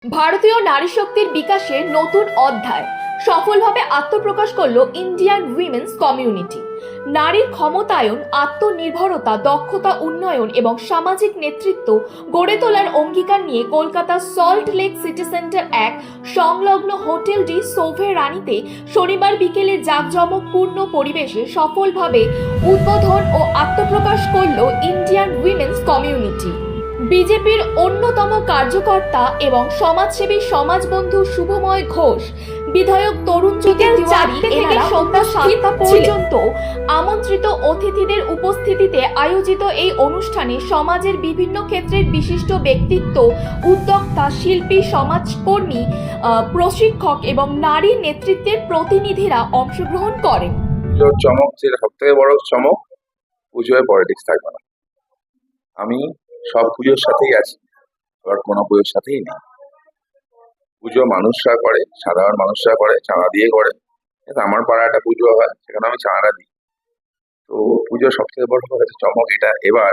ভারতীয় নারী শক্তির বিকাশের নতুন অধ্যায় সফলভাবে আত্মপ্রকাশ করল ইন্ডিয়ান উইমেন্স কমিউনিটি। নারীর ক্ষমতায়ন, আত্মনির্ভরতা, দক্ষতা উন্নয়ন এবং সামাজিক নেতৃত্ব গড়ে তোলার অঙ্গীকার নিয়ে Kolkata salt lake city centre এক সংলগ্ন হোটেল ডি সোভে রানীতে শনিবার বিকেলে জাঁকজমকপূর্ণ পরিবেশে সফলভাবে উদ্বোধন ও আত্মপ্রকাশ করল ইন্ডিয়ান উইমেন্স কমিউনিটি। বিজেপির অন্যতম কার্যকর্তা এবং সমাজসেবী সমাজবন্ধু শুভময় ঘোষ, বিধায়ক তরুণ জ্যোতি তিওয়ারি এনারা সন্ধ্যা 7টা পর্যন্ত আমন্ত্রিত অতিথিদের উপস্থিতিতে আয়োজিত এই অনুষ্ঠানে সমাজের বিভিন্ন ক্ষেত্রের বিশিষ্ট ব্যক্তিত্ব, উদ্যোক্তা, শিল্পী, সমাজকর্মী, প্রশিক্ষক এবং নারী নেতৃত্বের প্রতিনিধিরা অংশগ্রহণ করেন। চমক, যেটা সব থেকে বড় চমক, পুজোয় পলিটিক্স থাকবে না। আমি সব পুজোর সাথেই আছি, আবার কোনো পুজোর সাথেই নেই। পুজো মানুষরা করে, সাধারণ মানুষরা করে, চাঁদা দিয়ে করে। আমার পাড়া একটা পুজো হয়, সেখানে আমি চাঁদা দিই। তো পুজোর সব থেকে বড় চমক এটা, এবার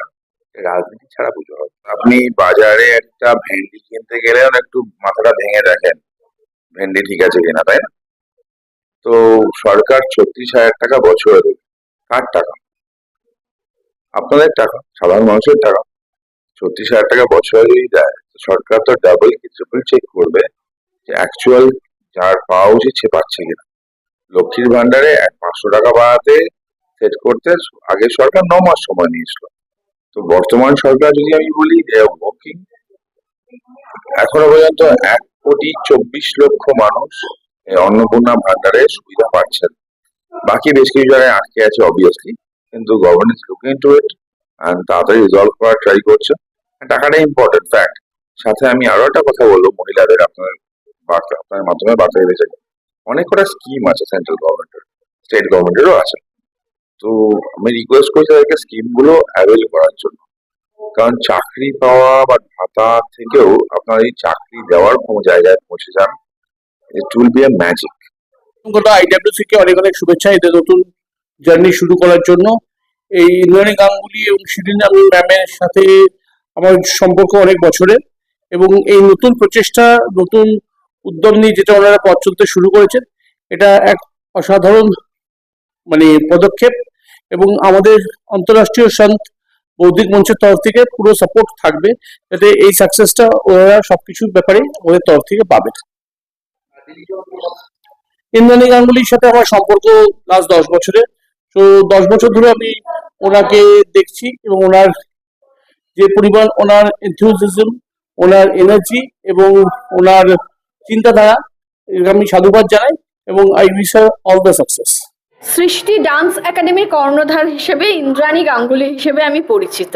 রাজনীতি ছাড়া পুজো হবে। আপনি বাজারে একটা ভেন্ডি কিনতে গেলে একটু মাথাটা ভেঙে দেখেন ভেন্ডি ঠিক আছে কিনা, তাই না? তো সরকার 36,000 টাকা বছরে দেবে। কার টাকা? আপনাদের টাকা, সাধারণ মানুষের টাকা। 36,000 টাকা বছরে যদি দেয়, সরকার তো ডাবল কি ট্রিপল চেক করবে যে অ্যাকচুয়াল যার পাওয়া উচিত সে পাচ্ছে কিনা। লক্ষ্মীর ভান্ডারে 500 টাকা বাড়াতে সেট করতে আগে সরকার 9 মাস সময় নিয়েছিল। তো বর্তমান সরকার যদি আমি বলি ওয়ার্কিং, এখনো পর্যন্ত 1,24,00,000 মানুষ অন্নপূর্ণা ভান্ডারে সুবিধা পাচ্ছেন। বাকি বেশ কিছু জায়গায় আটকে আছে অবভিয়াসলি, কিন্তু government is looking into it and তাড়াতাড়ি রিজলভ করার ট্রাই করছে। টাকাটা ইম্পর্টেন্ট ফ্যাক্ট। সাথে আমি আরো একটা কথা বলবো মহিলাদের, আপনার মাধ্যমে বার্তা দিতে চাই। অনেক কটা স্কিম আছে সেন্ট্রাল গভর্নমেন্টের, স্টেট গভর্নমেন্টেরও আছে। তো আমি রিকোয়েস্ট করছি তাদেরকে স্কিম গুলো অ্যাভেল করার জন্য, কারণ চাকরি পাওয়া বা ভাতা থেকেও আপনার এই চাকরি দেওয়ার কোনো জায়গায় পৌঁছে যান, it will be a magic. IWC কে অনেক অনেক শুভেচ্ছা এদের নতুন জার্নি শুরু করার জন্য। এই ইন্দ্রাণী গাঙ্গুলি এবং শিরিন ম্যামের সাথে আমার সম্পর্ক অনেক বছরের, এবং এই নতুন প্রচেষ্টা, নতুন উদ্যম নিয়ে যেটা ওনারা পথ চলতে শুরু করেছেন, এটা এক অসাধারণ পদক্ষেপ। এবং আমাদের অন্তরাষ্ট্রীয় সন্ত বৌদ্ধিক মঞ্চের তরফ থেকে পুরো সাপোর্ট থাকবে, যাতে এই সাকসেসটা ওরা সবকিছুর ব্যাপারে ওদের তরফ থেকে পাবে। ইন্দ্রাণী গাঙ্গুলির সাথে আমার সম্পর্ক লাস্ট 10 বছরের। তো 10 বছর ধরে আমি ওনাকে দেখছি, এবং ওনার যে পরিমাণ, ওনার এনথুজিয়াজম, ওনার এনার্জি এবং ওনার চিন্তাধারা, আমি সাধুবাদ জানাই এবং I wish her all the success. সৃষ্টি ডান্স একাডেমির কর্ণধার হিসেবে ইন্দ্রাণী গাঙ্গুলি হিসেবে আমি পরিচিত।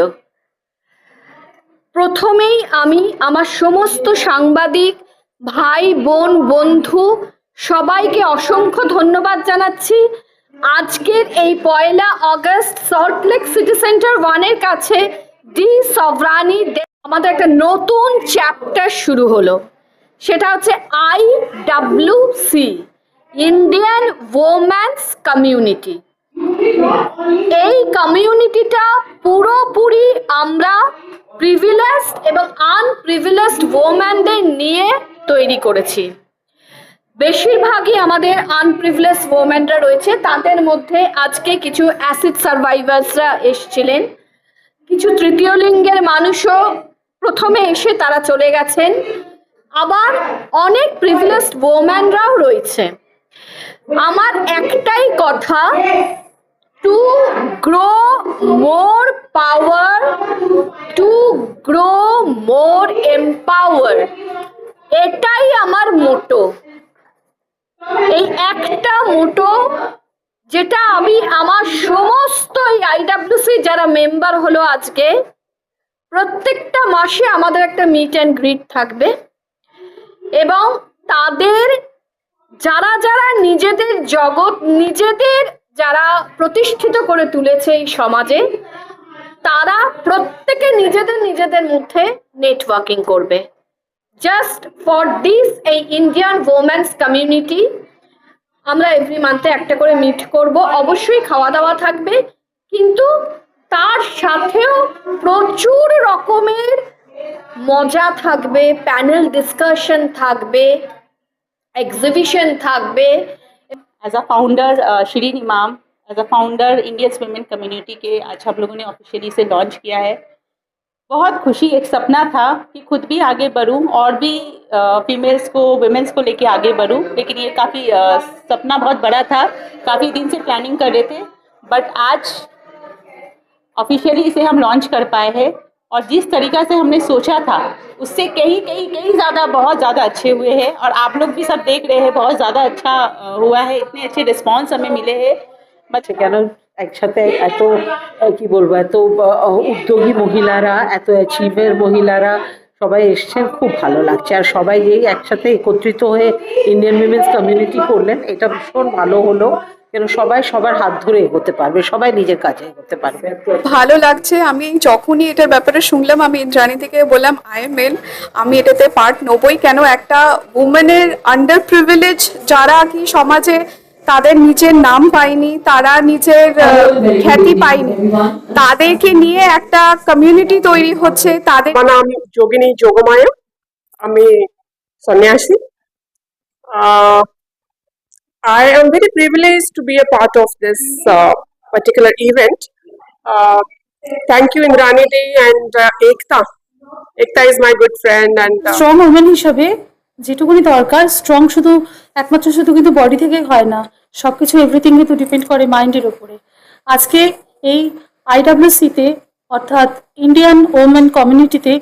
প্রথমেই আমি আমার সমস্ত সাংবাদিক ভাই বোন বন্ধু সবাইকে অসংখ্য ধন্যবাদ জানাচ্ছি। আজকের এই 1 আগস্ট সল্টলেক সিটি সেন্টার 1-এর কাছে ডি সভরানি আমাদের একটা নতুন চ্যাপ্টার শুরু হলো। সেটা হচ্ছে IWC, ইন্ডিয়ান ওমেন্স কমিউনিটি। এই কমিউনিটিটা পুরোপুরি আমরা প্রিভিলেজড এবং আনপ্রিভিলেজড ওমেনদের নিয়ে তৈরি করেছি। বেশিরভাগই আমাদের আনপ্রিভিলেজড ওমেনরা রয়েছে, তাদের মধ্যে আজকে কিছু অ্যাসিড সার্ভাইভার্সরা এসেছিলেন, কিছু তৃতীয় লিঙ্গের মানুষও প্রথমে এসে তারা চলে গেছেন, আবার অনেক প্রিভিলেজড ওমেনরাও রয়েছে। আমার একটাই কথা, to grow more power, to grow more empower, এটাই আমার মোটো। এই একটা মোটো, যেটা আমি আমার সমস্ত IWC যারা মেম্বার হলো আজকে, প্রত্যেকটা মাসে আমাদের একটা মিট অ্যান্ড গ্রিট থাকবে, এবং তাদের যারা যারা নিজেদের জগৎ, নিজেদের যারা প্রতিষ্ঠিত করে তুলেছে এই সমাজে, তারা প্রত্যেকে নিজেদের নিজেদের মধ্যে নেটওয়ার্কিং করবে। জাস্ট ফর দিস, এই ইন্ডিয়ান ওমেন্স কমিউনিটি আমরা এভরি মান্থে একটা করে মিট করব। অবশ্যই খাওয়া দাওয়া থাকবে, কিন্তু তার সাথেও প্রচুর রকমের মজা থাকবে, প্যানেল ডিসকাশন থাকবে, এক্সিবিশন থাকবে। As a founder Shirin Imam, as a founder Indian women community के आज हम लोगों ने ऑफिशियली से लॉन्च किया है। बहुत खुशी, एक सपना था कि खुद भी आगे बढ़ूं और भी फीमेल्स को, वुमेन्स को लेके आगे बढ़ूं, लेकिन ये काफ़ी सपना बहुत बड़ा था, काफ़ी दिन से प्लानिंग कर रहे थे, बट आज ऑफिशियली इसे हम लॉन्च कर पाए हैं। और जिस तरीक़ा से हमने सोचा था उससे कहीं ज़्यादा, बहुत ज़्यादा अच्छे हुए हैं। और आप लोग भी सब देख रहे हैं, बहुत ज़्यादा अच्छा हुआ है, इतने अच्छे रिस्पॉन्स हमें मिले हैं। আচ্ছা, কেন একসাথে এত কি বলবো, এত উদ্যোগী মহিলারা, এত অ্যাচিভের মহিলারা সবাই এসছেন, খুব ভালো লাগছে। আর সবাই এই একসাথে একত্রিত হয়ে ইন্ডিয়ান উইমেন্স কমিউনিটি করলেন, এটা ভীষণ ভালো হলো। কেন সবাই সবার হাত ধরে এগোতে পারবে, সবাই নিজের কাজে এগোতে পারবে। ভালো লাগছে। আমি যখনই এটার ব্যাপারে শুনলাম, আমি ইন্দ্রাণী থেকে বললাম আইএমএল, আমি এটাতে পার্ট নেবই। কেন একটা উমেনের আন্ডার প্রিভিলেজ যারা কি সমাজে তাদের নিজের নাম পায়নি, তারা নিজের খ্যাতি পায়নি, তাদেরকে নিয়ে একটা কমিউনিটি তৈরি হচ্ছে। তাদের আমার নাম যোগিনী যোগমায়া, আমি সন্ন্যাসী। I am very privileged to be a part of this particular event. Thank you Indrani Di and Ekta. Ekta is my good friend and strong women হিসাবে যেটুকুনি দরকার, স্ট্রং শুধু একমাত্র শুধু কিন্তু বডি থেকে হয় না, সব কিছু এভরিথিং কিন্তু ডিপেন্ড করে মাইন্ডের উপরে। আজকে এই আইডাব্লিউসিতে অর্থাৎ ইন্ডিয়ান ওমেন কমিউনিটিতে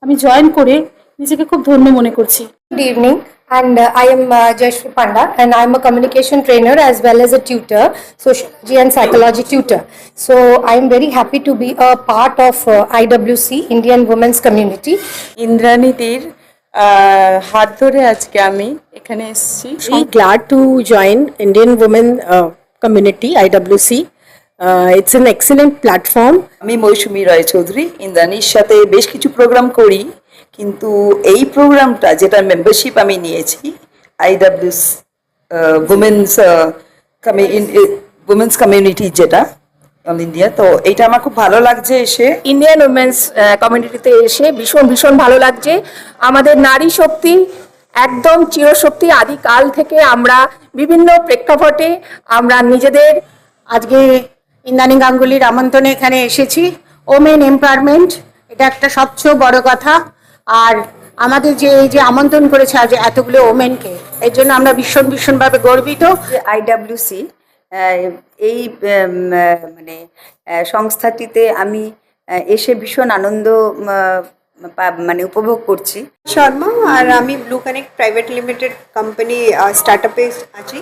আমি জয়েন করে নিজেকে খুব ধন্য মনে করছি। Good evening, and I am Jayashree Panda, and I am a communication trainer as well as a tutor, sociology and psychology tutor. So I am very happy to be a part of IWC, Indian Women's Community. Indrani দির হাত ধরে আজকে আমি এখানে এসেছি। Very glad to join Indian Women Community IWC. It's an excellent platform. আমি মৌসুমী রায় চৌধুরী, ইন্দ্রাণীর সাথে বেশ কিছু প্রোগ্রাম করি, কিন্তু এই প্রোগ্রামটা যেটা মেম্বারশিপ আমি নিয়েছি আইডব্লিউস উমেন্স কমিউনিটি, যেটা অল ইন্ডিয়া, তো এইটা আমার খুব ভালো লাগছে এসে। ইন্ডিয়ান উমেন্স কমিউনিটিতে এসে ভীষণ ভালো লাগছে। আমাদের নারী শক্তি একদম চিরশক্তি, আদিকাল থেকে আমরা বিভিন্ন প্রেক্ষাপটে আমরা নিজেদের আজকে ইন্দ্রাণী গাঙ্গুলির আমন্ত্রণে এখানে এসেছি। ওমেন এম্পাওয়ারমেন্ট, এটা একটা সবচেয়ে বড় কথা। আর আমাদের যে এই যে আমন্ত্রণ করেছে আজ এতগুলো ওমেনকে, এর জন্য আমরা ভীষণভাবে গর্বিত। আইডব্লিউসি এই মানে সংস্থাটিতে আমি এসে ভীষণ আনন্দ মানে উপভোগ করছি। শর্মা, আর আমি Blue Connect private limited company স্টার্টআপে আছি।